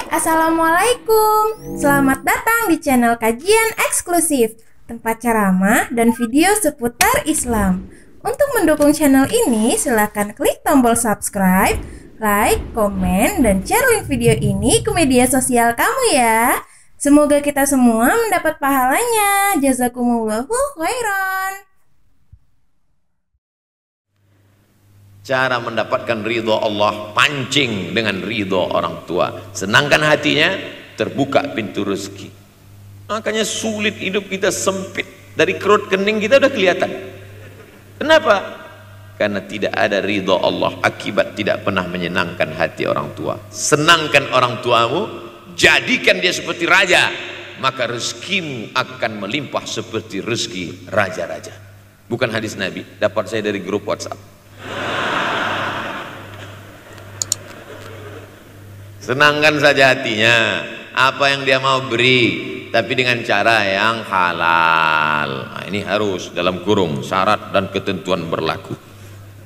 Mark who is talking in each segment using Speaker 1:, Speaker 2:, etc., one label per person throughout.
Speaker 1: Assalamualaikum. Selamat datang di channel kajian eksklusif, tempat ceramah dan video seputar Islam. Untuk mendukung channel ini, silakan klik tombol subscribe, like, komen, dan share link video ini ke media sosial kamu ya. Semoga kita semua mendapat pahalanya. Jazakumullahu khairan.
Speaker 2: Cara mendapatkan ridho Allah, pancing dengan ridho orang tua, senangkan hatinya, terbuka pintu rezeki. Makanya sulit hidup kita, sempit. Dari kerut kening kita udah kelihatan. Kenapa? Karena tidak ada ridho Allah, akibat tidak pernah menyenangkan hati orang tua. Senangkan orang tuamu, jadikan dia seperti raja, maka rezekimu akan melimpah seperti rezeki raja-raja. Bukan hadis Nabi, dapat saya dari grup WhatsApp. Senangkan saja hatinya, apa yang dia mau beri, tapi dengan cara yang halal. Nah, ini harus dalam kurung syarat dan ketentuan berlaku.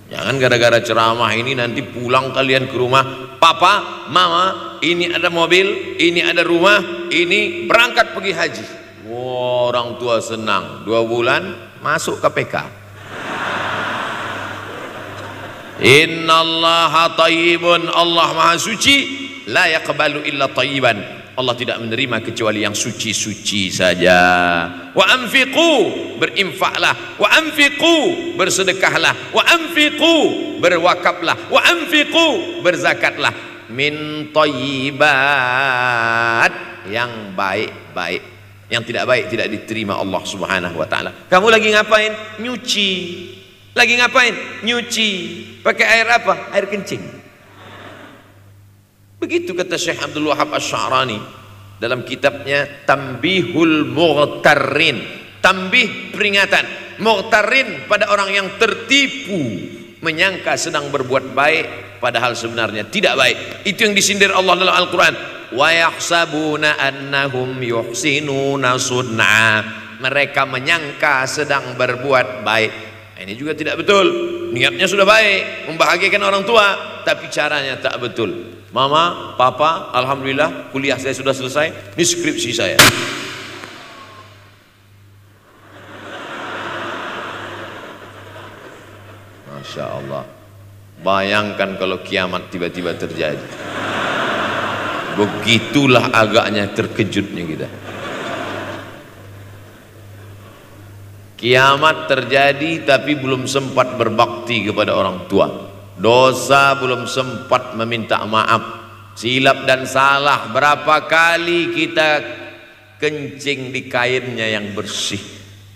Speaker 2: Jangan gara-gara ceramah ini nanti pulang kalian ke rumah, papa, mama, ini ada mobil, ini ada rumah, ini berangkat pergi haji. Wow, orang tua senang, 2 bulan masuk KPK. Innallaha thayyibun, Allah maha suci, la yaqbalu illa thayyiban, Allah tidak menerima kecuali yang suci-suci saja. Wa anfiqu, berinfaklah, wa anfiqu, bersedekahlah, wa anfiqu, berwakaflah, wa anfiqu, berzakatlah, min thayyibat, yang baik-baik. Yang tidak baik tidak diterima Allah Subhanahu wa taala. Kamu lagi ngapain? Nyuci. Lagi ngapain? Nyuci. Pakai air apa? Air kencing. Begitu kata Syekh Abdul Wahab Asy-Sya'rani dalam kitabnya Tanbihul Mughtarrin. Tanbih, peringatan. Mughtarrin, pada orang yang tertipu, menyangka sedang berbuat baik padahal sebenarnya tidak baik. Itu yang disindir Allah dalam Al-Quran. Wa yahsabuna annahum yuhsinuna sun'a, mereka menyangka sedang berbuat baik. Ini juga tidak betul. Niatnya sudah baik, membahagiakan orang tua, tapi caranya tak betul. Mama, papa, alhamdulillah kuliah saya sudah selesai, ini skripsi saya. Masya Allah. Bayangkan kalau kiamat tiba-tiba terjadi. Begitulah agaknya terkejutnya kita. Kiamat terjadi tapi belum sempat berbakti kepada orang tua, dosa belum sempat meminta maaf, silap dan salah berapa kali kita kencing di kainnya yang bersih,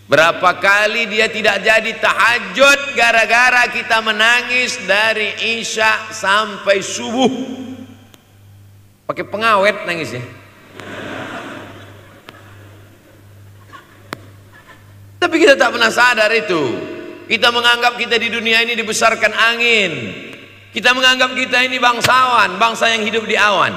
Speaker 2: berapa kali dia tidak jadi tahajud gara-gara kita menangis dari isya sampai subuh pakai pengawet nangisnya. Tapi kita tak pernah sadar itu. Kita menganggap kita di dunia ini dibesarkan angin. Kita menganggap kita ini bangsawan, bangsa yang hidup di awan.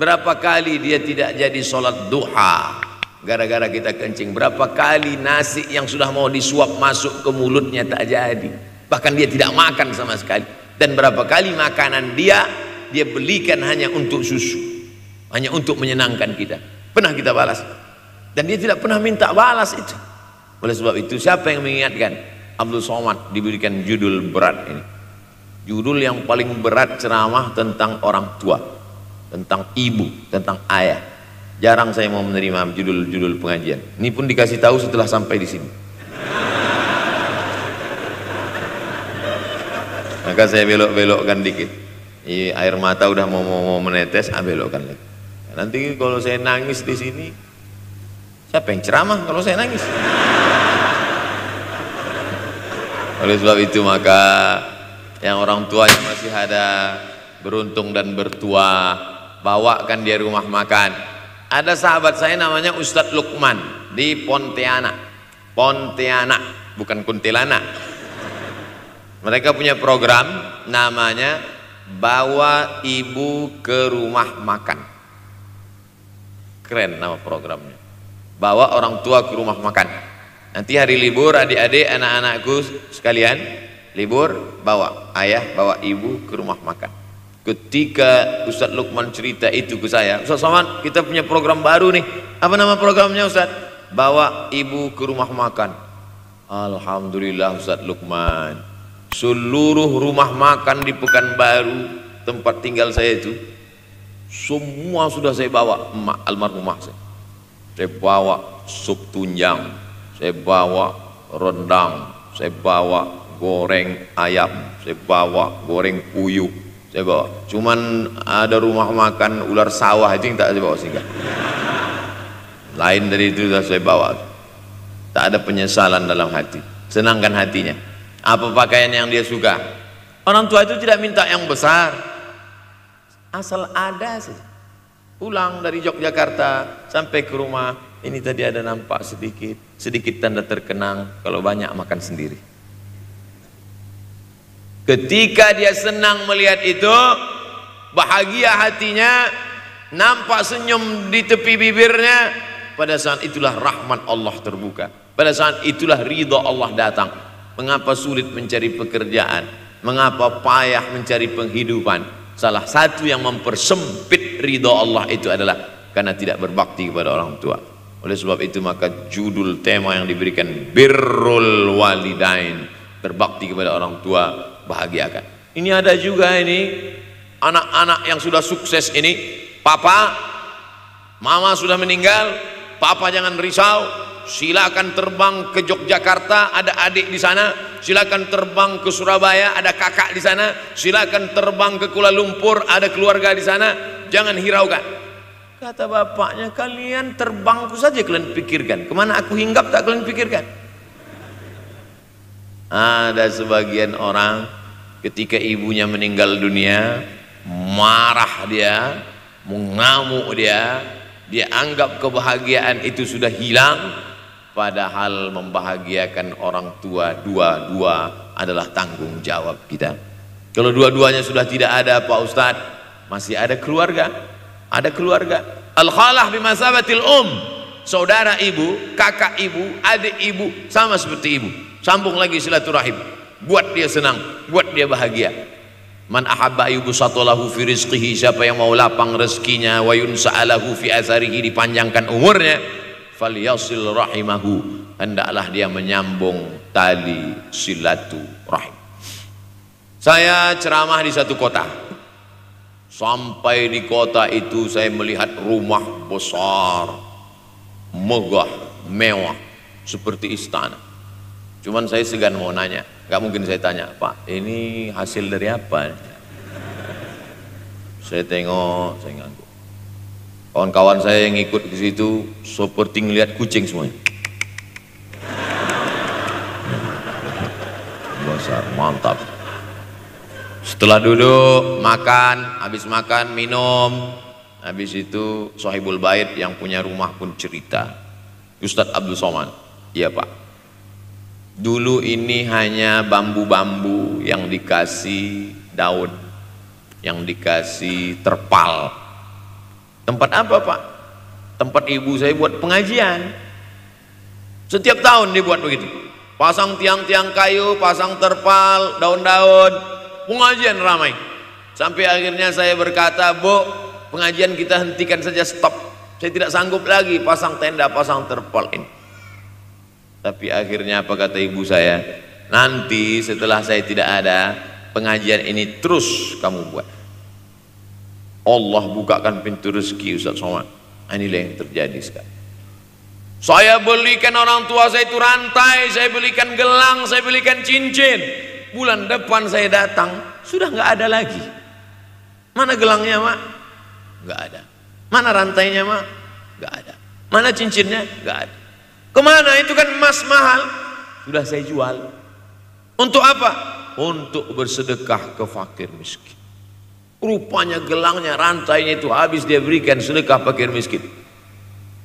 Speaker 2: Berapa kali dia tidak jadi sholat duha gara-gara kita kencing. Berapa kali nasi yang sudah mau disuap masuk ke mulutnya tak jadi, bahkan dia tidak makan sama sekali. Dan berapa kali makanan dia belikan hanya untuk susu, hanya untuk menyenangkan kita. Pernah kita balas, dan dia tidak pernah minta balas itu. Oleh sebab itu, siapa yang mengingatkan? Abdul Somad diberikan judul berat ini, judul yang paling berat, ceramah tentang orang tua, tentang ibu, tentang ayah. Jarang saya mau menerima judul-judul pengajian. Ini pun dikasih tahu setelah sampai di sini. Maka saya belok-belokkan dikit. Air mata udah mau menetes, belokkan lagi. Nanti kalau saya nangis di sini, siapa yang ceramah kalau saya nangis? Oleh sebab itu, maka yang orang tua yang masih ada, beruntung dan bertua, bawakan dia rumah makan. Ada sahabat saya namanya Ustadz Lukman di Pontianak, bukan Kuntilanak. Mereka punya program namanya Bawa Ibu ke Rumah Makan. Keren nama programnya. Bawa orang tua ke rumah makan. Nanti hari libur, adik-adik, anak-anakku sekalian libur, bawa ayah, bawa ibu ke rumah makan. Ketika Ustadz Lukman cerita itu ke saya, Ustadz Somad, kita punya program baru nih. Apa nama programnya Ustadz? Bawa ibu ke rumah makan. Alhamdulillah Ustadz Lukman, seluruh rumah makan di Pekanbaru tempat tinggal saya itu, semua sudah saya bawa almarhumah saya. Saya bawa sup tunjang, saya bawa rendang, saya bawa goreng ayam, saya bawa goreng puyuh, saya bawa. Cuman ada rumah makan ular sawah itu yang tak saya bawa singgah. Lain dari itu sudah saya bawa. Tak ada penyesalan dalam hati. Senangkan hatinya. Apa pakaian yang dia suka. Orang tua itu tidak minta yang besar, asal ada saja. Pulang dari Yogyakarta sampai ke rumah, ini tadi ada nampak sedikit tanda terkenang. Kalau banyak makan sendiri. Ketika dia senang melihat itu, bahagia hatinya, nampak senyum di tepi bibirnya, pada saat itulah rahmat Allah terbuka. Pada saat itulah ridha Allah datang. Mengapa sulit mencari pekerjaan? Mengapa payah mencari penghidupan? Salah satu yang mempersempit ridha Allah itu adalah karena tidak berbakti kepada orang tua. Oleh sebab itu maka judul tema yang diberikan birrul walidain, berbakti kepada orang tua, bahagiakan. Ini ada juga ini anak-anak yang sudah sukses ini, papa, mama sudah meninggal, papa jangan risau, silakan terbang ke Yogyakarta, ada adik di sana, silakan terbang ke Surabaya, ada kakak di sana, silakan terbang ke Kuala Lumpur, ada keluarga di sana, jangan hiraukan. Kata bapaknya, kalian terbangku saja kalian pikirkan, kemana aku hinggap tak kalian pikirkan. Ada sebagian orang ketika ibunya meninggal dunia, marah dia, mengamuk dia anggap kebahagiaan itu sudah hilang. Padahal membahagiakan orang tua dua-dua adalah tanggung jawab kita. Kalau dua-duanya sudah tidak ada Pak Ustadz, masih ada keluarga. Ada keluarga. Al-khalah bimasabatil saudara ibu, kakak ibu, adik ibu, sama seperti ibu. Sambung lagi silaturahim, buat dia senang, buat dia bahagia. Man ahabba yubsatalahu fi rizqihi, siapa yang mau lapang rezekinya, wa yunsa'alahu fi atharihi, dipanjangkan umurnya, falyasil rahimahu, hendaklah dia menyambung tali silaturahim. Saya ceramah di satu kota. Sampai di kota itu saya melihat rumah besar, megah, mewah, seperti istana. Cuman saya segan mau nanya, gak mungkin saya tanya, Pak, ini hasil dari apa? Saya tengok, saya ngangguk. Kawan-kawan saya yang ikut ke situ seperti ngelihat kucing semuanya. Besar, mantap. Setelah duduk, makan, habis makan, minum, habis itu Sohibul Bait yang punya rumah pun cerita. Ustadz Abdul Somad, iya Pak, dulu ini hanya bambu-bambu yang dikasih daun, yang dikasih terpal. Tempat apa Pak? Tempat ibu saya buat pengajian. Setiap tahun dibuat begitu. Pasang tiang-tiang kayu, pasang terpal, daun-daun, pengajian ramai. Sampai akhirnya saya berkata, Bu, pengajian kita hentikan saja, stop. Saya tidak sanggup lagi pasang tenda, pasang terpal ini. Tapi akhirnya apa kata ibu saya? Nanti setelah saya tidak ada, pengajian ini terus kamu buat. Allah bukakan pintu rezeki Ustaz Somad. Inilah yang terjadi sekarang. Saya belikan orang tua saya itu rantai, saya belikan gelang, saya belikan cincin. Bulan depan saya datang, sudah nggak ada lagi. Mana gelangnya Mak? Nggak ada. Mana rantainya Mak? Nggak ada. Mana cincinnya? Nggak ada. Kemana? Itu kan emas mahal. Sudah saya jual. Untuk apa? Untuk bersedekah ke fakir miskin. Rupanya gelangnya, rantainya itu habis dia berikan sedekah fakir miskin.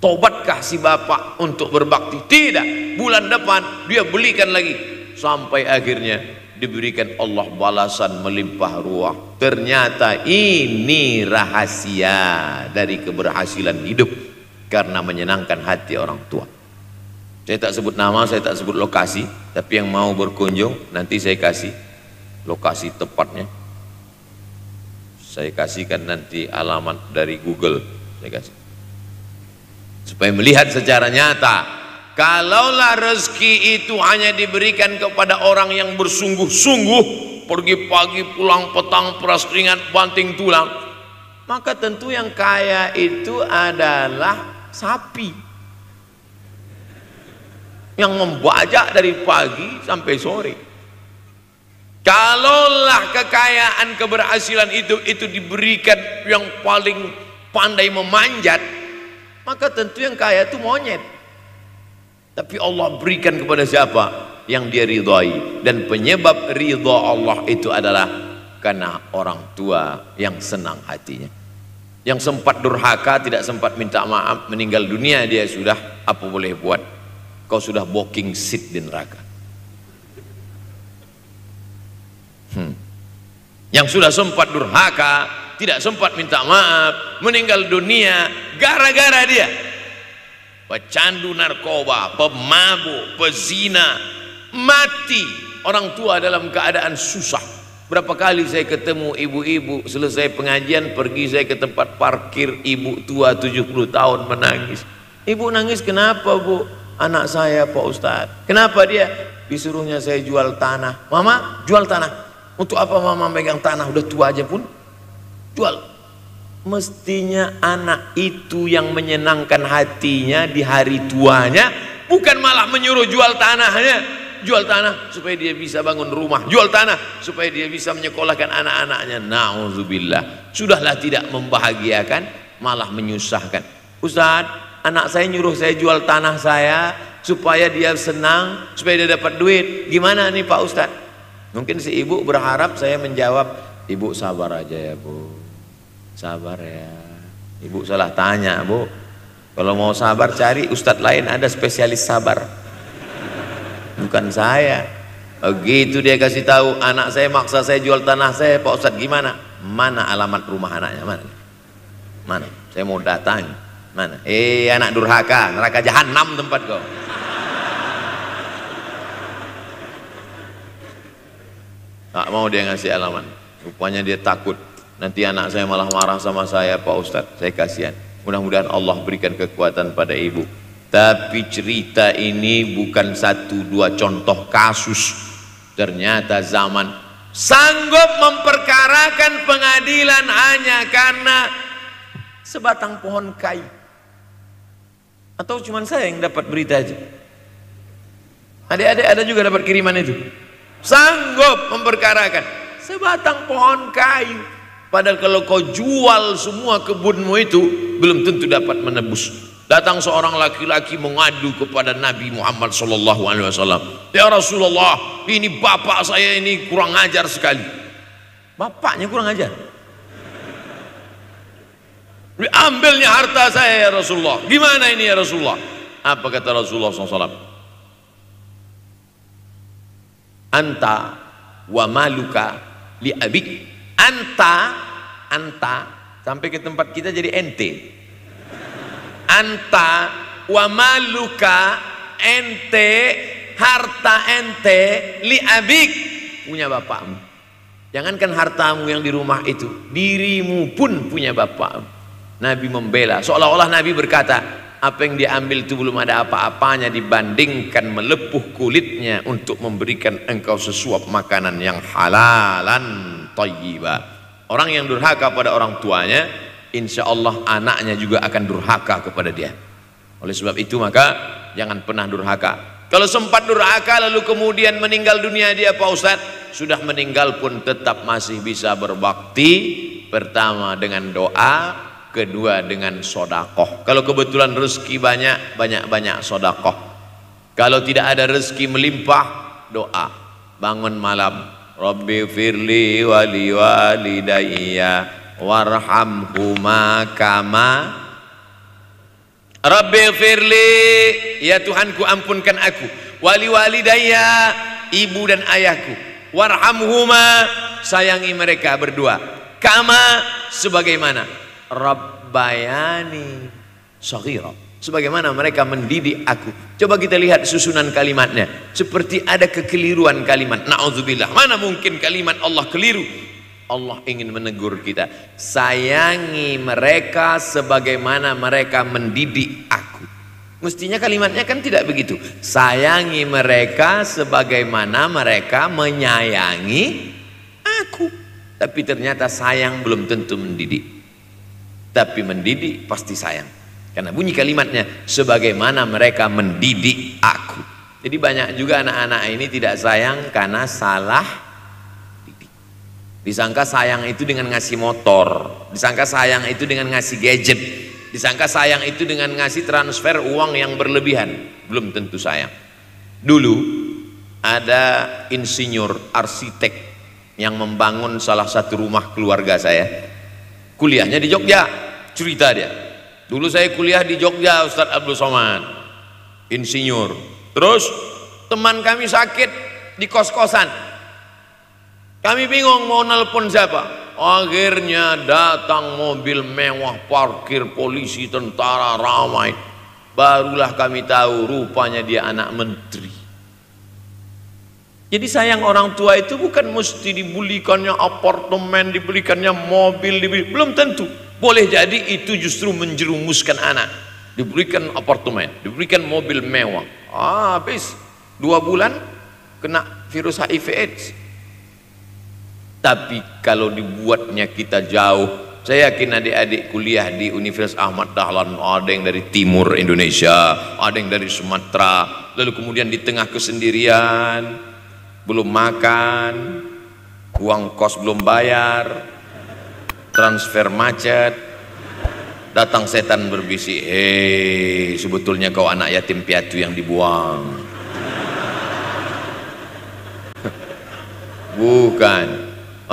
Speaker 2: Tobatkah si bapak untuk berbakti? Tidak. Bulan depan dia belikan lagi. Sampai akhirnya diberikan Allah balasan melimpah ruah. Ternyata ini rahasia dari keberhasilan hidup, karena menyenangkan hati orang tua. Saya tak sebut nama, saya tak sebut lokasi, tapi yang mau berkunjung nanti saya kasih lokasi tepatnya. Saya kasihkan nanti alamat dari Google, saya kasih. Supaya melihat secara nyata. Kalaulah rezeki itu hanya diberikan kepada orang yang bersungguh-sungguh, pergi pagi pulang petang, peras keringat, banting tulang, maka tentu yang kaya itu adalah sapi yang membajak dari pagi sampai sore. Kalaulah kekayaan keberhasilan itu diberikan yang paling pandai memanjat, maka tentu yang kaya itu monyet. Tapi Allah berikan kepada siapa? Yang dia ridhai. Dan penyebab ridha Allah itu adalah karena orang tua yang senang hatinya. Yang sempat durhaka, tidak sempat minta maaf, meninggal dunia dia sudah, apa boleh buat? Kau sudah booking seat di neraka. Yang sudah sempat durhaka, tidak sempat minta maaf, meninggal dunia gara-gara dia pecandu narkoba, pemabuk, pezina, mati. Orang tua dalam keadaan susah. Berapa kali saya ketemu ibu-ibu selesai pengajian, pergi saya ke tempat parkir, ibu tua 70 tahun menangis. Ibu nangis kenapa bu? Anak saya Pak Ustadz. Kenapa dia? Disuruhnya saya jual tanah. Mama jual tanah. Untuk apa mama megang tanah? Udah tua aja pun jual. Mestinya anak itu yang menyenangkan hatinya di hari tuanya, bukan malah menyuruh jual tanahnya. Jual tanah supaya dia bisa bangun rumah, jual tanah supaya dia bisa menyekolahkan anak-anaknya. Na'udzubillah. Sudahlah tidak membahagiakan, malah menyusahkan. Ustaz, anak saya nyuruh saya jual tanah saya supaya dia senang, supaya dia dapat duit. Gimana nih Pak Ustaz? Mungkin si ibu berharap saya menjawab, ibu sabar aja ya bu, sabar ya. Ibu salah tanya bu. Kalau mau sabar cari ustadz lain, ada spesialis sabar, bukan saya. Begitu dia kasih tahu, anak saya maksa saya jual tanah saya. Pak Ustadz gimana? Mana alamat rumah anaknya? Mana? Saya mau datang. Mana? Anak durhaka, neraka jahanam tempat kau. Tak mau dia ngasih alamat. Rupanya dia takut nanti anak saya malah marah sama saya. Pak Ustadz, saya kasihan. Mudah-mudahan Allah berikan kekuatan pada ibu. Tapi cerita ini bukan satu dua contoh kasus. Ternyata zaman sanggup memperkarakan pengadilan hanya karena sebatang pohon kayu. Atau cuma saya yang dapat berita aja? Adik-adik ada juga dapat kiriman itu? Sanggup memperkarakan sebatang pohon kayu. Padahal kalau kau jual semua kebunmu itu, belum tentu dapat menebus. Datang seorang laki-laki mengadu kepada Nabi Muhammad SAW. Ya Rasulullah, ini bapak saya ini kurang ajar sekali. Bapaknya kurang ajar? Diambilnya harta saya ya Rasulullah. Gimana ini ya Rasulullah? Apa kata Rasulullah SAW? Anta wa maluka li abik. Anta sampai ke tempat kita jadi ente. Anta wa maluka, ente, harta ente, li abik, punya bapakmu. Jangankan hartamu yang di rumah itu, dirimu pun punya bapakmu. Nabi membela, seolah-olah Nabi berkata, apa yang diambil itu belum ada apa-apanya dibandingkan melepuh kulitnya untuk memberikan engkau sesuap makanan yang halalan thayyibah. Orang yang durhaka pada orang tuanya, insya Allah anaknya juga akan durhaka kepada dia. Oleh sebab itu maka jangan pernah durhaka. Kalau sempat durhaka lalu kemudian meninggal dunia dia Pak Ustadz, sudah meninggal pun tetap masih bisa berbakti. Pertama dengan doa, kedua dengan sodakoh. Kalau kebetulan rezeki banyak sodakoh. Kalau tidak ada rezeki melimpah, doa. Bangun malam, Rabbi firli wali walidayya warhamhuma kama Rabbi firli, ya Tuhanku ampunkan aku, wali walidayya, ibu dan ayahku, warhamhuma, sayangi mereka berdua, kama, sebagaimana Rabbayani shaghira, sebagaimana mereka mendidik aku. Coba kita lihat susunan kalimatnya, seperti ada kekeliruan kalimat. Na'udzubillah, mana mungkin kalimat Allah keliru? Allah ingin menegur kita, sayangi mereka sebagaimana mereka mendidik aku. Mestinya kalimatnya kan tidak begitu, sayangi mereka sebagaimana mereka menyayangi aku. Tapi ternyata sayang belum tentu mendidik, tapi mendidik pasti sayang, karena bunyi kalimatnya sebagaimana mereka mendidik aku. Jadi banyak juga anak-anak ini tidak sayang karena salah didik. Disangka sayang itu dengan ngasih motor, disangka sayang itu dengan ngasih gadget, disangka sayang itu dengan ngasih transfer uang yang berlebihan. Belum tentu sayang. Dulu ada insinyur arsitek yang membangun salah satu rumah keluarga saya, kuliahnya di Jogja. Cerita dia, dulu saya kuliah di Jogja, Ustadz Abdul Somad, insinyur. Terus teman kami sakit di kos-kosan, kami bingung mau nelpon siapa. Akhirnya datang mobil mewah, parkir polisi, tentara, ramai. Barulah kami tahu rupanya dia anak menteri. Jadi sayang orang tua itu bukan mesti dibelikannya apartemen, dibelikannya mobil, belum tentu. Boleh jadi itu justru menjerumuskan anak. Diberikan apartemen, diberikan mobil mewah, habis 2 bulan kena virus HIV AIDS. Tapi kalau dibuatnya kita jauh, saya yakin adik-adik kuliah di Universitas Ahmad Dahlan, ada yang dari timur Indonesia, ada yang dari Sumatera, lalu kemudian di tengah kesendirian, belum makan, uang kos belum bayar, transfer macet. Datang setan berbisik, hei, sebetulnya kau anak yatim piatu yang dibuang. Bukan,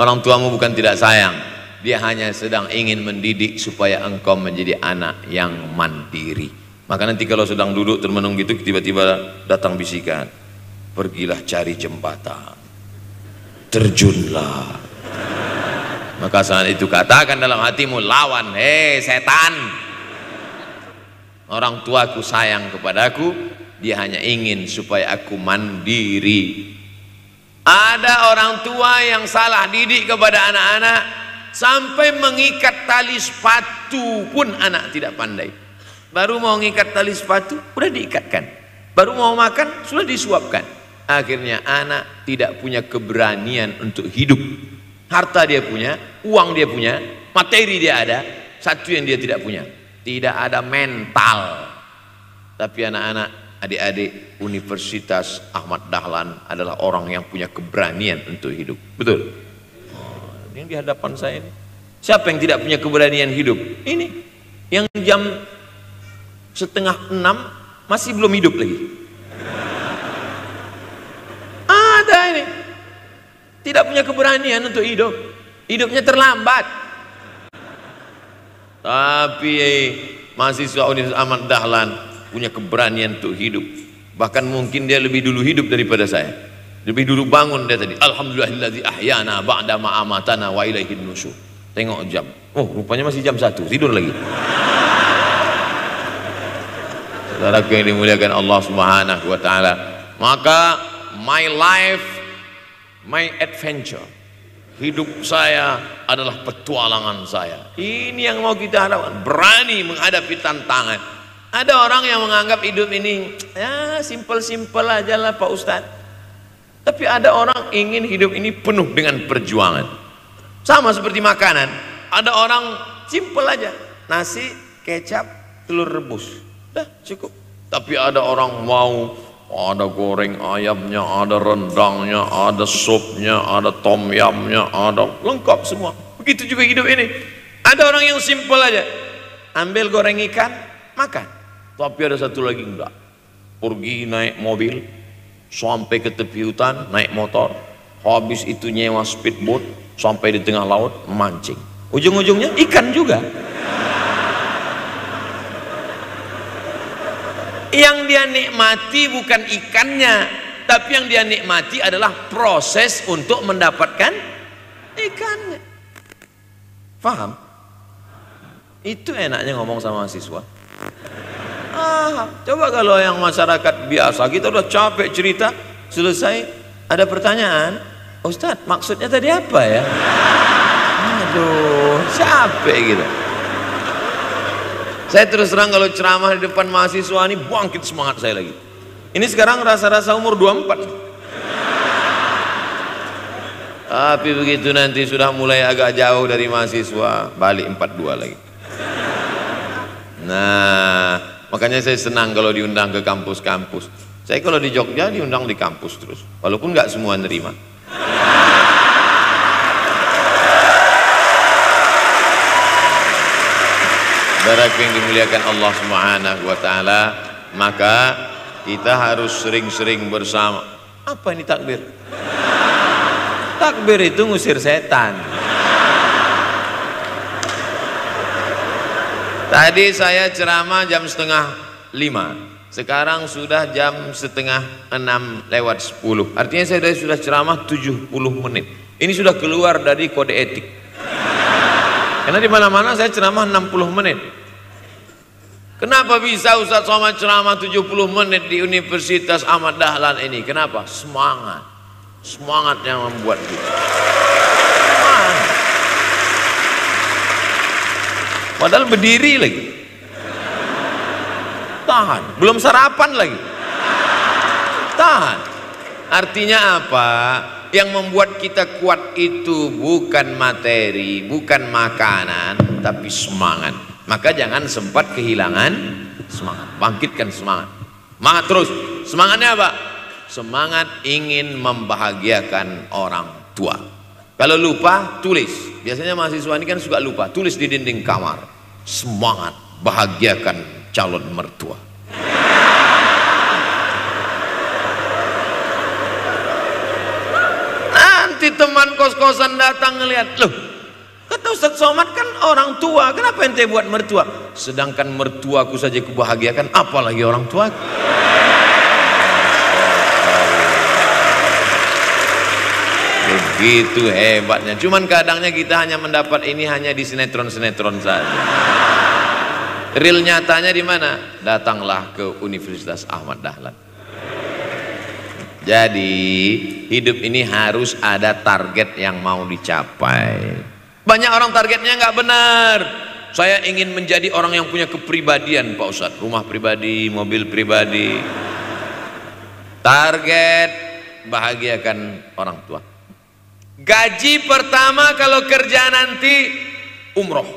Speaker 2: orang tuamu bukan tidak sayang, dia hanya sedang ingin mendidik supaya engkau menjadi anak yang mandiri. Maka nanti kalau sedang duduk termenung gitu, tiba-tiba datang bisikan, pergilah cari jembatan, terjunlah. Maka saat itu katakan dalam hatimu, lawan, hei setan. Orang tuaku sayang kepadaku, dia hanya ingin supaya aku mandiri. Ada orang tua yang salah didik kepada anak-anak, sampai mengikat tali sepatu pun anak tidak pandai. Baru mau mengikat tali sepatu, sudah diikatkan. Baru mau makan, sudah disuapkan. Akhirnya anak tidak punya keberanian untuk hidup. Harta dia punya, uang dia punya, materi dia ada, satu yang dia tidak punya, tidak ada mental. Tapi anak-anak, adik-adik Universitas Ahmad Dahlan adalah orang yang punya keberanian untuk hidup. Betul? Yang di hadapan saya ini, siapa yang tidak punya keberanian hidup? Ini yang jam 5:30 masih belum hidup lagi. Ada ini, tidak punya keberanian untuk hidup, hidupnya terlambat. Tapi mahasiswa Universitas Ahmad Dahlan punya keberanian untuk hidup. Bahkan mungkin dia lebih dulu hidup daripada saya. Lebih dulu bangun dia tadi. Alhamdulillahillazi ahyana ba'da ma amatana wa ilaihin nusyur. Tengok jam, oh rupanya masih jam 1, tidur lagi. Saudaraku yang dimuliakan Allah Subhanahu wa taala, maka my life, my adventure, hidup saya adalah petualangan saya. Ini yang mau kita harapkan, berani menghadapi tantangan. Ada orang yang menganggap hidup ini ya simpel-simpel aja lah Pak Ustadz. Tapi ada orang ingin hidup ini penuh dengan perjuangan. Sama seperti makanan, ada orang simpel aja, nasi, kecap, telur rebus, dah cukup. Tapi ada orang mau ada goreng ayamnya, ada rendangnya, ada supnya, ada tom yamnya, ada lengkap semua. Begitu juga hidup ini. Ada orang yang simpel aja, ambil goreng ikan, makan. Tapi ada satu lagi enggak, pergi naik mobil sampai ke tepi hutan, naik motor, habis itu nyewa speedboat sampai di tengah laut memancing. Ujung-ujungnya ikan juga. Yang dia nikmati bukan ikannya, tapi yang dia nikmati adalah proses untuk mendapatkan ikannya. Paham? Itu enaknya ngomong sama mahasiswa. Coba kalau yang masyarakat biasa, kita udah capek cerita, selesai ada pertanyaan, Ustadz maksudnya tadi apa ya? Capek gitu. Saya terus terang kalau ceramah di depan mahasiswa ini bangkit semangat saya lagi. Ini sekarang rasa-rasa umur 24. Tapi begitu nanti sudah mulai agak jauh dari mahasiswa, balik 42 lagi. Nah, makanya saya senang kalau diundang ke kampus-kampus. Saya kalau di Jogja diundang di kampus terus, walaupun nggak semua nerima. Saudara yang dimuliakan Allah Subhanahu wa taala, maka kita harus sering-sering bersama. Apa ini takbir? Takbir itu ngusir setan. Tadi saya ceramah jam 4:30. Sekarang sudah jam 5:30 Artinya saya sudah ceramah 70 menit. Ini sudah keluar dari kode etik. Karena di mana-mana saya ceramah 60 menit. Kenapa bisa Ustaz Somad ceramah 70 menit di Universitas Ahmad Dahlan ini? Kenapa? Semangat. Semangat yang membuat kita. Semangat. Padahal berdiri lagi. Tahan. Belum sarapan lagi. Tahan. Artinya apa? Yang membuat kita kuat itu bukan materi, bukan makanan, tapi semangat. Maka jangan sempat kehilangan semangat. Bangkitkan semangat. Semangat terus. Semangatnya apa? Semangat ingin membahagiakan orang tua. Kalau lupa, tulis. Biasanya mahasiswa ini kan suka lupa. Tulis di dinding kamar. Semangat bahagiakan calon mertua. Nanti teman kos-kosan datang ngelihat, loh, kata Ustaz Somad kan orang tua, kenapa ente buat mertua? Sedangkan mertuaku saja kubahagiakan, apalagi orang tua. Begitu hebatnya. Cuman kadangnya kita hanya mendapat ini hanya di sinetron-sinetron saja. Real nyatanya di mana? Datanglah ke Universitas Ahmad Dahlan. Jadi hidup ini harus ada target yang mau dicapai. Banyak orang targetnya nggak benar. Saya ingin menjadi orang yang punya kepribadian Pak Ustadz, rumah pribadi, mobil pribadi. Target bahagiakan orang tua. Gaji pertama kalau kerja nanti umroh.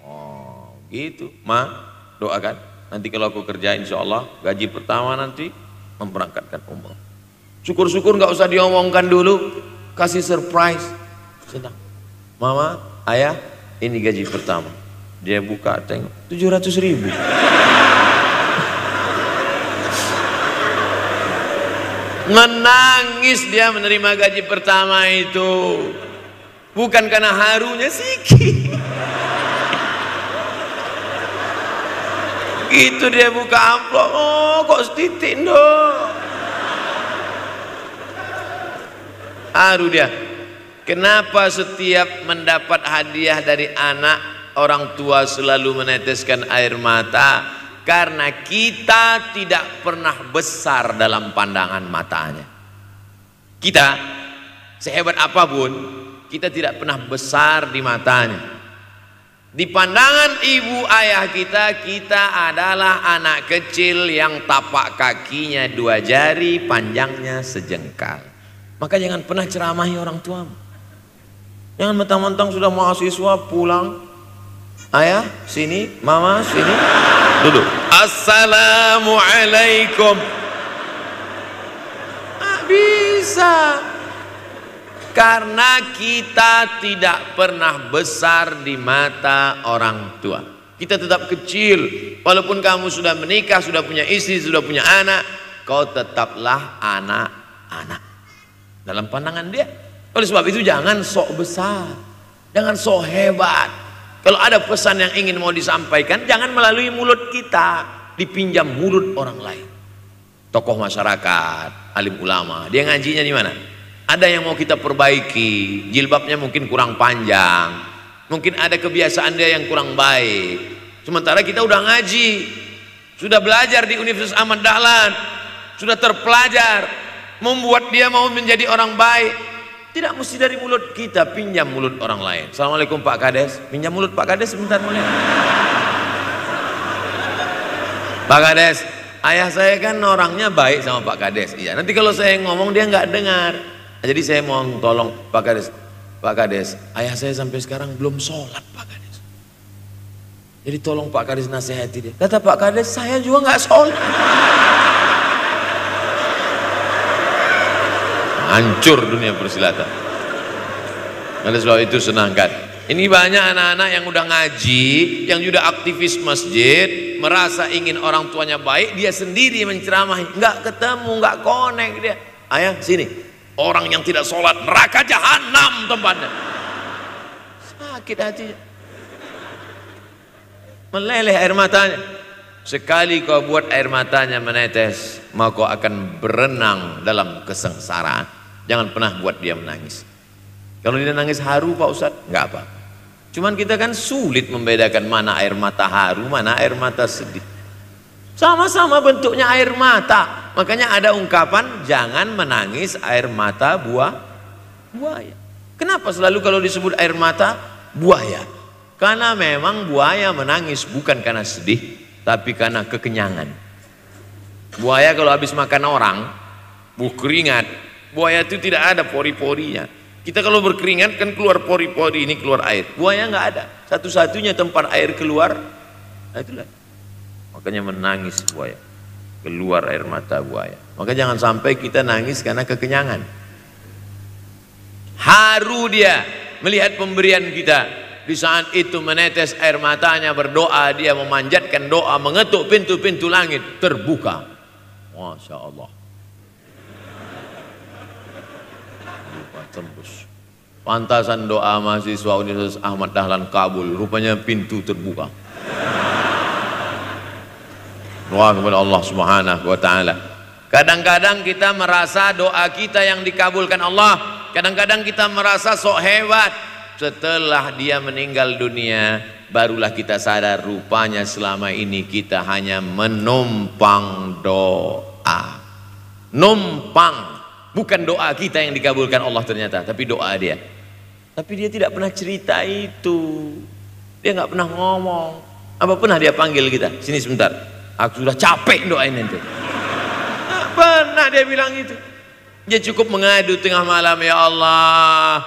Speaker 2: Oh gitu, Ma, doakan. Nanti kalau aku kerja insya Allah gaji pertama nanti memberangkatkan umroh. Syukur-syukur nggak usah diomongkan dulu, kasih surprise. Senang. Mama, ayah, ini gaji pertama. Dia buka tengok 700.000. Menangis dia menerima gaji pertama itu. Bukan karena harunya sikit. Itu dia buka amplop, oh kok setitik dong. Haru dia. Kenapa setiap mendapat hadiah dari anak, orang tua selalu meneteskan air mata? Karena kita tidak pernah besar dalam pandangan matanya. Kita sehebat apapun, kita tidak pernah besar di matanya. Di pandangan ibu ayah kita, kita adalah anak kecil yang tapak kakinya 2 jari, panjangnya sejengkal. Maka jangan pernah ceramahi orang tuamu. Jangan mentang-mentang sudah mahasiswa pulang, ayah sini, mama sini, duduk. Assalamualaikum. Bisa. Karena kita tidak pernah besar di mata orang tua. Kita tetap kecil. Walaupun kamu sudah menikah, sudah punya istri, sudah punya anak, kau tetaplah anak-anak dalam pandangan dia. Oleh sebab itu jangan sok besar, jangan sok hebat. Kalau ada pesan yang ingin mau disampaikan, jangan melalui mulut kita, dipinjam mulut orang lain. Tokoh masyarakat, alim ulama, dia ngajinya di mana? Ada yang mau kita perbaiki, jilbabnya mungkin kurang panjang, mungkin ada kebiasaan dia yang kurang baik. Sementara kita udah ngaji, sudah belajar di Universitas Ahmad Dahlan, sudah terpelajar, membuat dia mau menjadi orang baik. Tidak mesti dari mulut kita, pinjam mulut orang lain. Assalamualaikum Pak Kades, pinjam mulut Pak Kades sebentar boleh? Pak Kades, ayah saya kan orangnya baik sama Pak Kades. Iya, nanti kalau saya ngomong dia nggak dengar. Jadi saya mau tolong Pak Kades. Pak Kades, ayah saya sampai sekarang belum sholat Pak Kades. Jadi tolong Pak Kades nasihati dia. Kata Pak Kades, saya juga nggak sholat. Hancur dunia persilatan. Oleh sebab itu senangkan. Ini banyak anak-anak yang udah ngaji, yang sudah aktivis masjid, merasa ingin orang tuanya baik, dia sendiri menceramahi, nggak ketemu, nggak connect dia. Ayah sini, orang yang tidak sholat neraka jahanam tempatnya. Sakit hatinya, meleleh air matanya. Sekali kau buat air matanya menetes, maka kau akan berenang dalam kesengsaraan. Jangan pernah buat dia menangis. Kalau dia nangis haru Pak Ustadz, nggak apa. Cuman kita kan sulit membedakan mana air mata haru, mana air mata sedih. Sama-sama bentuknya air mata. Makanya ada ungkapan jangan menangis air mata buaya. Kenapa selalu kalau disebut air mata buaya? Karena memang buaya menangis bukan karena sedih, tapi karena kekenyangan. Buaya kalau habis makan orang, keringat. Buaya itu tidak ada pori-porinya. Kita kalau berkeringat kan keluar pori-pori, ini keluar air. Buaya nggak ada. Satu-satunya tempat air keluar, nah itulah. Makanya menangis buaya. Keluar air mata buaya. Maka jangan sampai kita nangis karena kekenyangan. Haru dia melihat pemberian kita. Di saat itu menetes air matanya, berdoa, dia memanjatkan doa, mengetuk pintu-pintu langit, terbuka. Masya Allah. Tembus. Pantasan doa mahasiswa Universitas Ahmad Dahlan kabul, rupanya pintu terbuka. Doa kepada Allah Subhanahu wa taala. Kadang-kadang kita merasa doa kita yang dikabulkan Allah, kadang-kadang kita merasa sok hebat. Setelah dia meninggal dunia, barulah kita sadar rupanya selama ini kita hanya menumpang doa. Numpang. Bukan doa kita yang dikabulkan Allah ternyata, tapi doa dia. Tapi dia tidak pernah cerita itu. Dia nggak pernah ngomong. Apa pernah dia panggil kita? Sini sebentar. Aku sudah capek doain nanti. Nggak pernah dia bilang itu. Dia cukup mengadu tengah malam, ya Allah,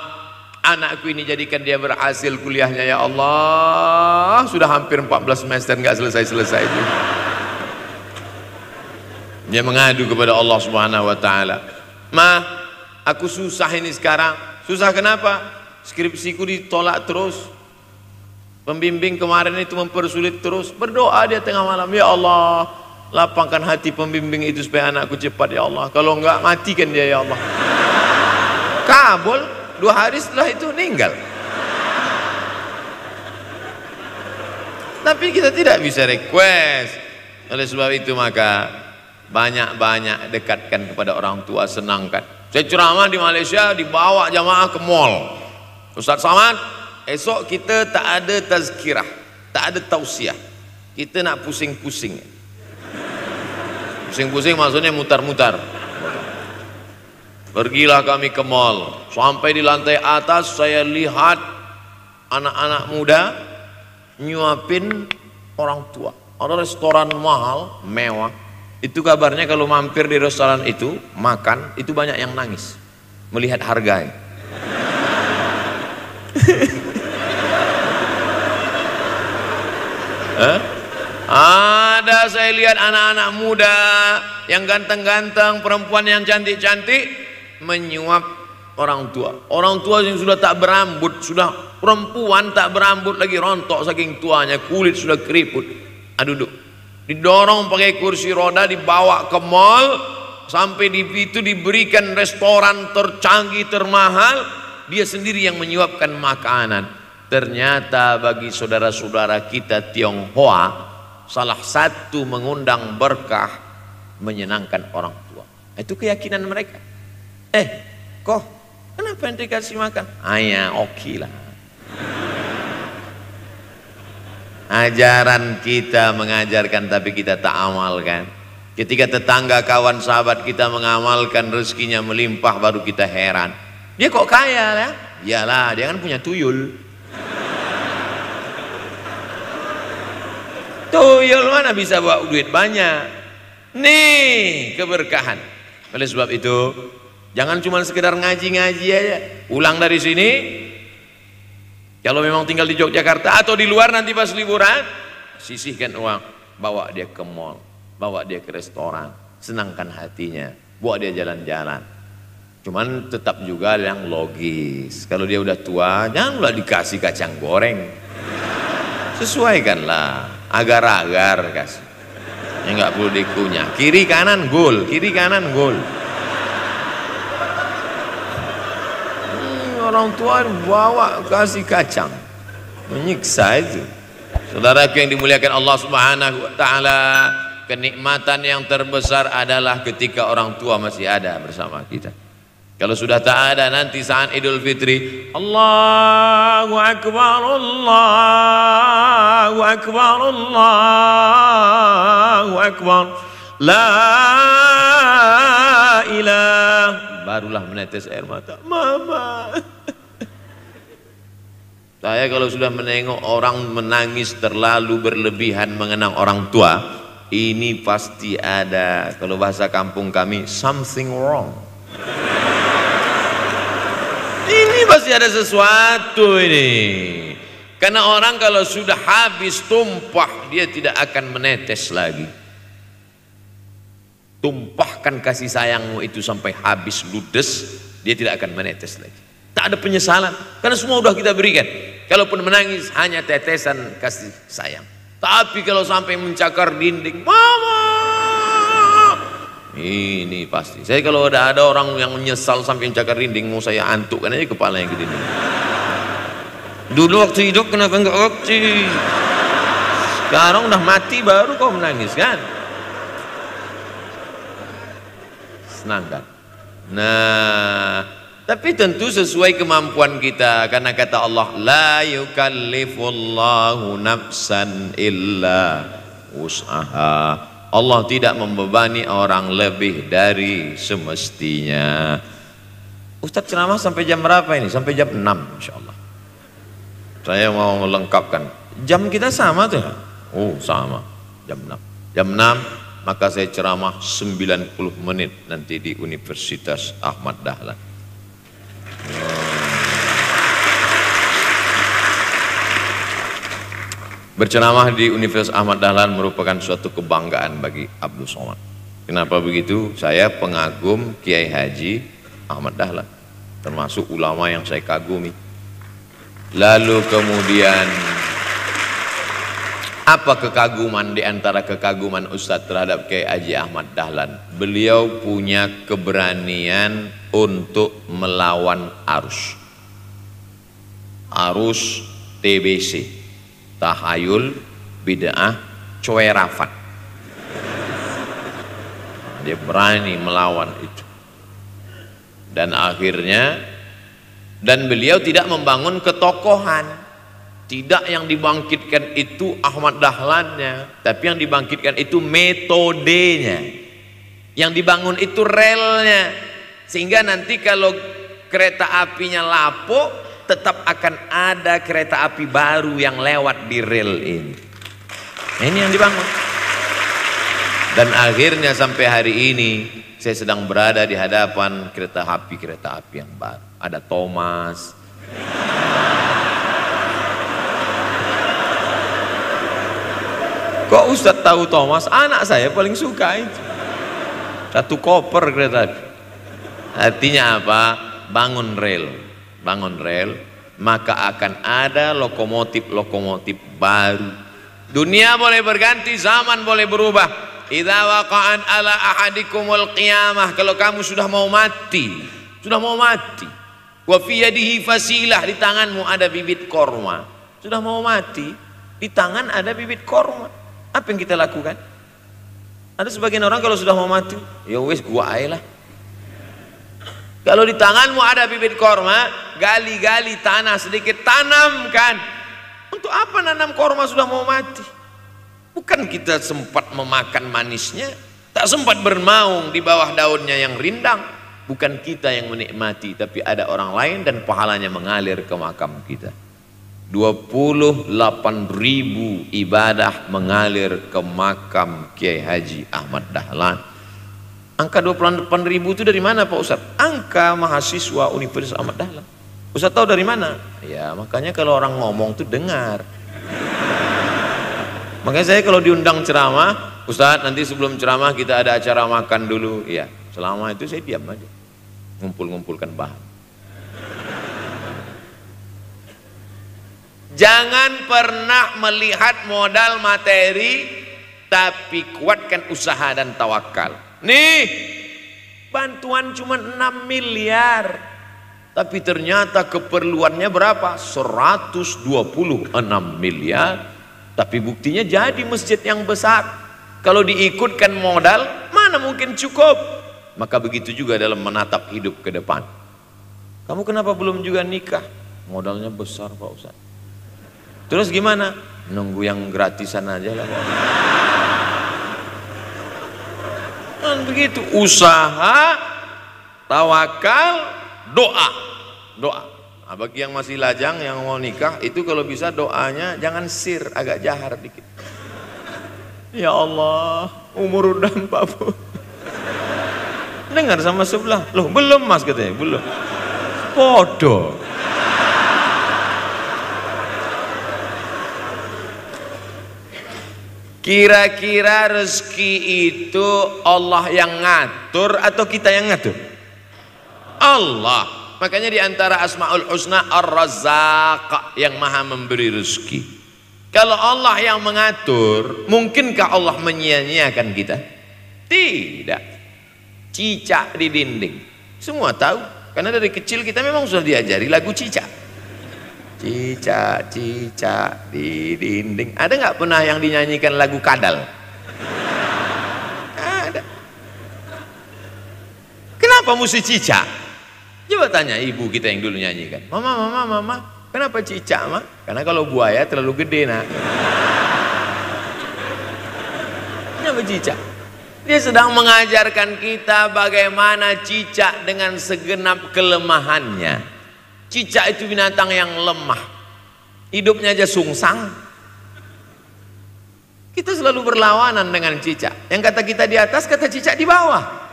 Speaker 2: anakku ini jadikan dia berhasil kuliahnya ya Allah. Sudah hampir 14 semester nggak selesai-selesai itu. Dia mengadu kepada Allah Subhanahu wa taala. Ma, aku susah ini sekarang. Susah kenapa? Skripsiku ditolak terus. Pembimbing kemarin itu mempersulit terus. Berdoa dia tengah malam, ya Allah, lapangkan hati pembimbing itu supaya anakku cepat ya Allah. Kalau enggak, matikan dia ya Allah. Kabul, 2 hari setelah itu meninggal. Tapi kita tidak bisa request. Oleh sebab itu maka banyak-banyak dekatkan kepada orang tua, senangkan. Saya ceramah di Malaysia, dibawa jamaah ke mall. Ustaz Samad, esok kita tak ada tazkirah, tak ada tausiah. Kita nak pusing-pusing. Pusing-pusing maksudnya mutar-mutar. Pergilah kami ke mall. Sampai di lantai atas saya lihat anak-anak muda nyuapin orang tua. Ada restoran mahal, mewah. Itu kabarnya kalau mampir di restoran itu, makan, itu banyak yang nangis melihat harganya. Ada saya lihat anak-anak muda yang ganteng-ganteng, perempuan yang cantik-cantik menyuap orang tua. Orang tua yang sudah tak berambut, sudah perempuan tak berambut lagi, rontok saking tuanya, kulit sudah keriput. Duduk. Didorong pakai kursi roda, dibawa ke mall, sampai di itu diberikan restoran tercanggih, termahal, dia sendiri yang menyuapkan makanan. Ternyata bagi saudara-saudara kita Tionghoa, salah satu mengundang berkah menyenangkan orang tua. Itu keyakinan mereka. Kok kenapa yang dikasih makan? Ya oke lah. Ajaran kita mengajarkan tapi kita tak amalkan. Ketika tetangga, kawan, sahabat kita mengamalkan, rezekinya melimpah, baru kita heran. Dia kok kaya ya? Iyalah, dia kan punya tuyul. Tuyul mana bisa bawa duit banyak? Nih keberkahan. Oleh sebab itu, jangan cuma sekedar ngaji-ngaji aja. Pulang dari sini, kalau memang tinggal di Yogyakarta atau di luar nanti pas liburan, sisihkan uang, bawa dia ke mall, bawa dia ke restoran, senangkan hatinya, bawa dia jalan-jalan. Cuman tetap juga yang logis. Kalau dia udah tua, janganlah dikasih kacang goreng. Sesuaikanlah, agar-agar kasih. Yang nggak perlu dikunyah. Kiri kanan gol, kiri kanan gol. Orang tua bawa kasih kacang, menyiksa itu. Saudaraku yang dimuliakan Allah Subhanahu wa taala, kenikmatan yang terbesar adalah ketika orang tua masih ada bersama kita. Kalau sudah tak ada, nanti saat Idul Fitri, Allahu Akbar, Allahu Akbar, Allahu Akbar, la ilah, barulah menetes air mata. Mama. Saya kalau sudah menengok orang menangis terlalu berlebihan mengenang orang tua, ini pasti ada, kalau bahasa kampung kami, something wrong. Ini pasti ada sesuatu ini. Karena orang kalau sudah habis tumpah, dia tidak akan menetes lagi. Tumpahkan kasih sayangmu itu sampai habis ludes, dia tidak akan menetes lagi. Tak ada penyesalan, karena semua sudah kita berikan. Kalaupun menangis hanya tetesan kasih sayang. Tapi kalau sampai mencakar dinding, mama, ini pasti. Saya kalau ada orang yang menyesal sampai mencakar dinding, mau saya antukkan aja kepala yang ke dinding. Dulu waktu hidup kenapa enggak waktu? Sekarang udah mati baru kau menangis kan? Senang kan? Nah, tapi tentu sesuai kemampuan kita, karena kata Allah, la yukallifullahu nafsan illa wus'aha. Allah tidak membebani orang lebih dari semestinya. Ustadz ceramah sampai jam berapa ini? Sampai jam 6 insyaallah. Saya mau melengkapkan. Jam kita sama tuh? Oh sama, jam 6. Jam 6 maka saya ceramah 90 menit nanti di Universitas Ahmad Dahlan. Berceramah di Universitas Ahmad Dahlan merupakan suatu kebanggaan bagi Abdul Somad. Kenapa begitu? Saya pengagum Kiai Haji Ahmad Dahlan, termasuk ulama yang saya kagumi. Lalu kemudian apa kekaguman di antara kekaguman Ustadz terhadap Kiai Haji Ahmad Dahlan? Beliau punya keberanian untuk melawan arus TBC, tahayul, bid'ah, coerafat. Dia berani melawan itu. Dan akhirnya, dan beliau tidak membangun ketokohan. Tidak yang dibangkitkan itu Ahmad Dahlannya, tapi yang dibangkitkan itu metodenya. Yang dibangun itu relnya. Sehingga nanti kalau kereta apinya lapuk, tetap akan ada kereta api baru yang lewat di rel ini. Ini yang dibangun. Dan akhirnya sampai hari ini saya sedang berada di hadapan kereta api yang baru. Ada Thomas. Kok Ustadz tahu Thomas? Anak saya paling suka itu. Satu koper kereta api. Artinya apa? Bangun rel, maka akan ada lokomotif baru. Dunia boleh berganti, zaman boleh berubah. Idza waqa'an ala ahadikumul qiyamah, kalau kamu sudah mau mati, wa fi yadihi fasilah, di tanganmu ada bibit korma. Sudah mau mati, di tangan ada bibit korma. Apa yang kita lakukan? Ada sebagian orang kalau sudah mau mati, ya wes gua aja lah. Kalau di tanganmu ada bibit korma, gali-gali tanah sedikit, tanamkan. Untuk apa nanam korma sudah mau mati? Bukan kita sempat memakan manisnya, tak sempat bermaung di bawah daunnya yang rindang. Bukan kita yang menikmati, tapi ada orang lain dan pahalanya mengalir ke makam kita. 28.000 ibadah mengalir ke makam Kiai Haji Ahmad Dahlan. Angka 28.000 itu dari mana Pak Ustadz? Angka mahasiswa Universitas Ahmad Dahlan. Ustadz tahu dari mana? Ya makanya kalau orang ngomong tuh dengar. Makanya saya kalau diundang ceramah, Ustadz nanti sebelum ceramah kita ada acara makan dulu. Iya, selama itu saya diam aja, ngumpul-ngumpulkan bahan. Jangan pernah melihat modal materi, tapi kuatkan usaha dan tawakal. Nih, bantuan cuma 6 miliar, tapi ternyata keperluannya berapa? 126 miliar. Tapi buktinya jadi masjid yang besar. Kalau diikutkan modal, mana mungkin cukup? Maka begitu juga dalam menatap hidup ke depan. Kamu kenapa belum juga nikah? Modalnya besar Pak Ustaz. Terus gimana? Nunggu yang gratisan aja lah Pak. Dan begitu, usaha, tawakal, doa. Nah, bagi yang masih lajang, yang mau nikah, itu kalau bisa doanya jangan sir, agak jahar dikit. Ya Allah, umur udah 40. Dengar sama sebelah, loh belum mas katanya, belum. Bodoh. Kira-kira rezeki itu Allah yang ngatur atau kita yang ngatur? Allah. Makanya di antara Asmaul Husna Ar-Razzaq, yang maha memberi rezeki. Kalau Allah yang mengatur, mungkinkah Allah menyia-nyiakan kita? Tidak. Cicak di dinding, semua tahu, karena dari kecil kita memang sudah diajari lagu cicak. Cicak, cicak di dinding. Ada nggak pernah yang dinyanyikan lagu kadal? Ada. Kenapa mesti cicak? Coba tanya ibu kita yang dulu nyanyikan. Mama, kenapa cicak, Ma? Karena kalau buaya terlalu gede, nak. Kenapa cicak? Dia sedang mengajarkan kita bagaimana cicak dengan segenap kelemahannya. Cicak itu binatang yang lemah. Hidupnya aja sungsang. Kita selalu berlawanan dengan cicak. Yang kata kita di atas, kata cicak di bawah.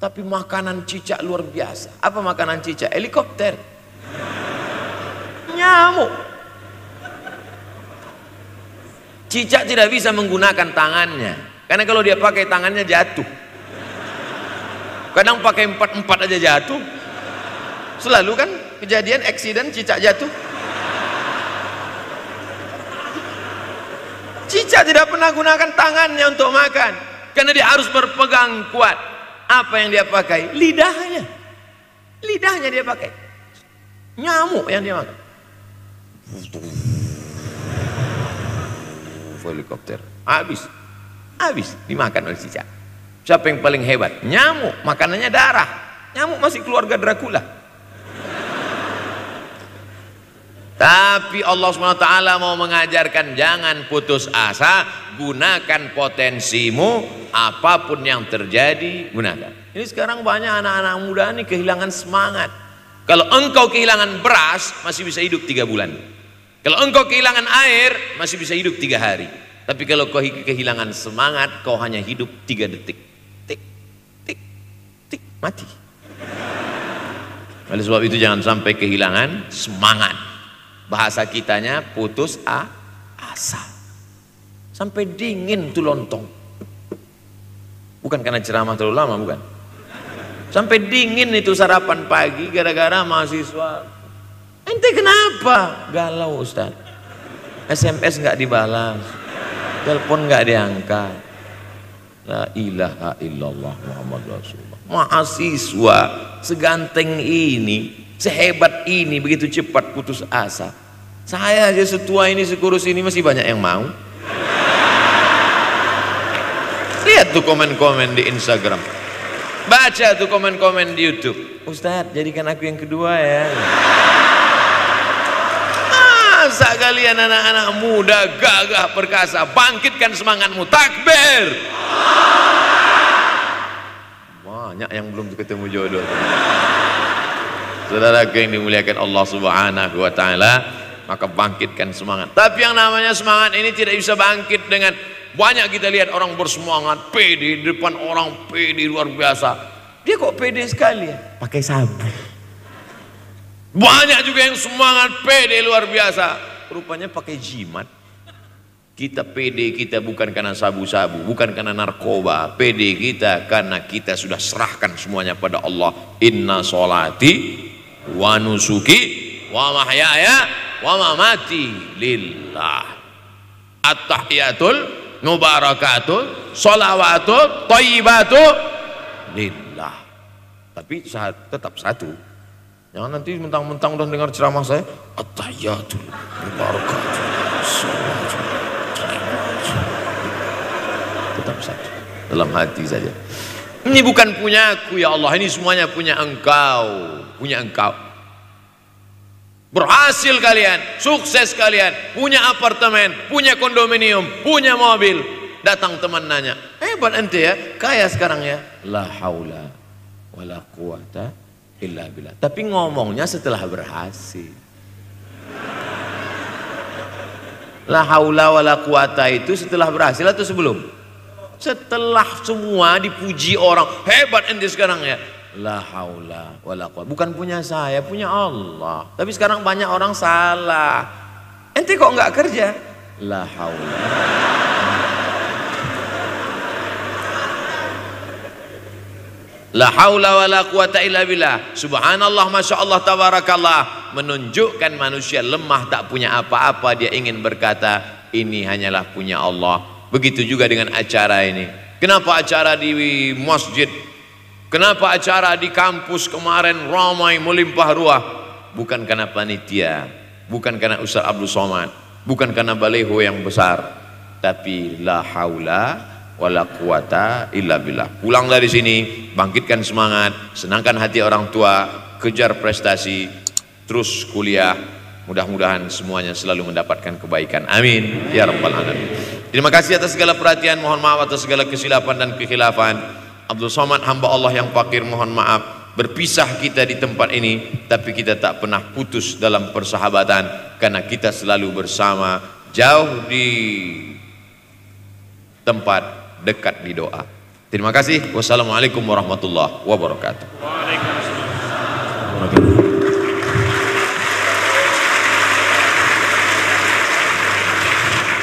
Speaker 2: Tapi makanan cicak luar biasa. Apa makanan cicak? Helikopter, nyamuk. Cicak tidak bisa menggunakan tangannya, karena kalau dia pakai tangannya jatuh. Kadang pakai 4 aja jatuh. Selalu kan kejadian accident cicak jatuh. Cicak tidak pernah gunakan tangannya untuk makan, karena dia harus berpegang kuat. Apa yang dia pakai? Lidahnya. Lidahnya dia pakai. Nyamuk yang dia makan. Helikopter. Habis dimakan oleh cicak. Siapa yang paling hebat? Nyamuk. Makanannya darah. Nyamuk masih keluarga Dracula. Tapi Allah SWT mau mengajarkan jangan putus asa, gunakan potensimu, apapun yang terjadi gunakan. Ini sekarang banyak anak-anak muda nih kehilangan semangat. Kalau engkau kehilangan beras masih bisa hidup 3 bulan. Kalau engkau kehilangan air masih bisa hidup 3 hari. Tapi kalau kau kehilangan semangat, kau hanya hidup 3 detik. Tik, tik, tik, mati. Oleh sebab itu jangan sampai kehilangan semangat. Bahasa kitanya putus asa. Sampai dingin tuh lontong. Bukan karena ceramah terlalu lama, bukan. Sampai dingin itu sarapan pagi gara-gara mahasiswa. Ente kenapa? Galau Ustaz. SMS nggak dibalas, telepon nggak diangkat. La ilaha illallah Muhammad Rasulullah. Mahasiswa seganteng ini, sehebat ini, begitu cepat putus asa. Saya aja setua ini, sekurus ini masih banyak yang mau. Lihat tuh komen-komen di Instagram, baca tuh komen-komen di YouTube. Ustadz, jadikan aku yang kedua ya. Masa kalian anak-anak muda gagah perkasa, bangkitkan semangatmu, takbir. banyak yang belum ketemu jodoh. Saudara yang dimuliakan Allah Subhanahu wa taala, maka bangkitkan semangat. Tapi yang namanya semangat ini tidak bisa bangkit dengan banyak. Kita lihat orang bersemangat, pede di depan orang, pede luar biasa. Dia kok pede sekali ya? Pakai sabun. Banyak juga yang semangat, pede luar biasa, rupanya pakai jimat. Kita pede kita bukan karena sabu-sabu, bukan karena narkoba. Pede kita karena kita sudah serahkan semuanya pada Allah. Inna sholati wa nusuki wa mahyaya wa mamati lillah. At-tahiyatul mubarakatul sholawatu thayyibatu lillah. Tapi tetap satu, jangan nanti mentang-mentang udah dengar ceramah saya at-tahiyatul mubarakatul sholawatu, tetap satu dalam hati saja. Ini bukan punya aku ya Allah, ini semuanya punya Engkau, punya Engkau. Berhasil kalian, sukses kalian, punya apartemen, punya kondominium, punya mobil. Datang teman nanya, hebat ente ya, kaya sekarang ya. La haula wala quwata illa billah. Tapi ngomongnya setelah berhasil. La haula wala quwata itu setelah berhasil atau sebelum? Setelah semua dipuji orang, hebat ente sekarang ya. La haula wala quwwata, bukan punya saya, punya Allah. Tapi sekarang banyak orang salah. Ente kok nggak kerja? La haula. La haula wala quwwata illa billah. Subhanallah, masya Allah, tabarakallah. Menunjukkan manusia lemah, tak punya apa-apa. Dia ingin berkata, ini hanyalah punya Allah. Begitu juga dengan acara ini. Kenapa acara di masjid? Kenapa acara di kampus kemarin ramai melimpah ruah? Bukan karena panitia, bukan karena Ustaz Abdul Somad, bukan karena baleho yang besar, tapi la haula wala quwata illa billah. Pulang dari sini, bangkitkan semangat, senangkan hati orang tua, kejar prestasi, terus kuliah. Mudah-mudahan semuanya selalu mendapatkan kebaikan. Amin ya rabbal alamin. Terima kasih atas segala perhatian, mohon maaf atas segala kesilapan dan kekhilafan. Abdul Somad hamba Allah yang fakir, mohon maaf. Berpisah kita di tempat ini, tapi kita tak pernah putus dalam persahabatan, karena kita selalu bersama, jauh di tempat, dekat di doa. Terima kasih. Wassalamualaikum warahmatullahi wabarakatuh. Waalaikumsalam.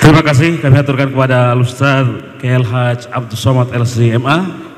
Speaker 3: Terima kasih kami aturkan kepada Ustaz KL Haj Abdul Somad LC MA.